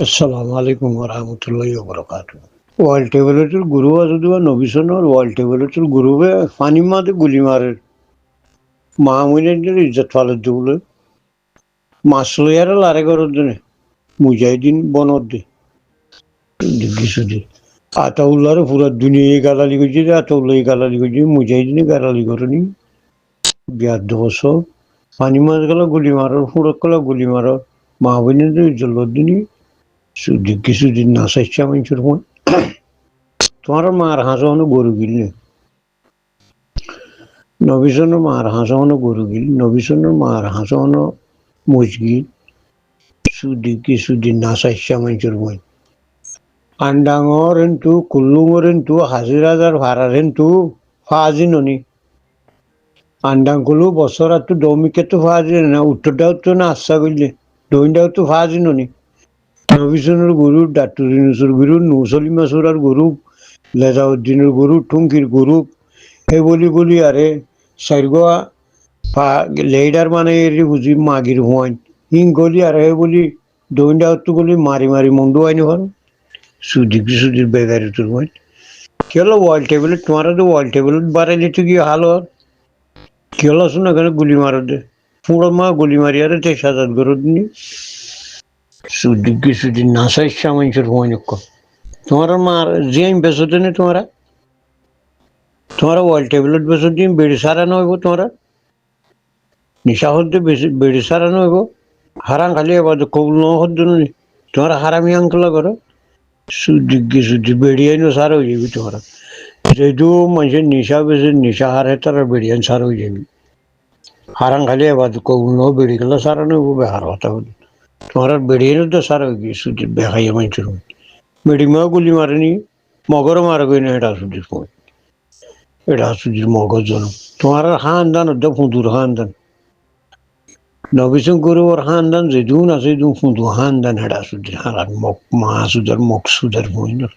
আসসালামু আলাইকুম ওয়া রাহমাতুল্লাহি ওয়া বারাকাতুহু। ওয়ার্ল্ড টেবলেটের গুরু আছে দুয়া নবিসনের ওয়ার্ল্ড টেবলেটের গুরুবে ফানি মাতে গুলি মারে মাহমুদের ইজ্জত ফালে দুলে মাসলিয়ার লারে গরর দিনে মুজাহিদিন বনর দে কিছু দে আতাউল্লাহর পুরা দুনিয়া গালালি করছে আতাউল্লাহ গালালি করছে মুজাহিদিনে গালালি করেনি বিয়ার দোষ ফানি মাছ গেল গুলি মারো ফুরক গেল গুলি মারো মাহমুদের ইজ্জত দিনী কিছুদিন না চাইছে মানুষের মন তোমার মার হাঁসানো গরু গিললে নবিসনের মার হাঁসানো গরু গিল নবিসনের মার হাঁসানো মজগিল কিছুদিন না চাইছে মানুষের মন আন্ডাঙর হেনটু কুল্লুঙর হেনটু হাজিরাজার ভাড়ার হেনটু ফাজি ননি আন্ডাং কুলু বছর আর তো দমিকে তো ফাজি না উত্তরটাও তো না আশা করলে দইনটাও তো ফাজি ননি নবিসনের গরু ডাক্তরিনুসের গরু নৌসলি মাসুরার গরু লেজাউদ্দিনের গরু টুঙ্কির গরু এই বলি আরে সাইরগোয়া লেডার মানে এরি বুঝি মাগির হুয়াইন হিং গলি আর হে বলি দইন্ডা হতো গলি মারি মন্ডু আইনি হল সুদির বেগারি তোর হুয়াইন কি হলো ওয়ার্ল্ড টেবিলেট তোমার তো ওয়ার্ল্ড টেবিলেট বাড়াইলে তো কি হালো কি হলো শোনা কেন গুলি মারো দে পুরো মা গুলি মারি আরে 23,000 গরু দিনি সুদিন না চাইছে মানুষের হুয়াইন তোমার মার যে আমি বেসতে নেই তোমার ওয়ার্ল্ড টেবলেট বেসর দিন বেড়ি সারানো হইব তোমার নিশা হতে বেশি বেড়ি সারানো হইব হারাম খালি এবার কবুল ন হদ্দ নি তোমার হারামি আঙ্কলা করো সুদি বেড়ি আইনো সার হয়ে যাবি তোমার যেহেতু মানুষের নিশা বেশি নিশা হারে তারা বেড়ি আইন সার হয়ে যাবি হারাম খালি এবার কবুল ন বেড়ি গেলে সারানো হইব বেহার কথা বলি তোমার আর বেড়ি আইনো তো সার হয়ে গিয়ে সুদি বেহাইয়া মানুষের বেড়ি মাও গুলি মারেনি মগরও মারা গই না এটা সুদির সময় এটা সুদির মগজ জন তোমার খানদান ওটা ফুঁদুর খানদান নবিসন গরু ওর খানদান যেদুন আছে ফুঁদু খানদান এটা সুদির হারান মক মা সুদার মক সুদার মহিনার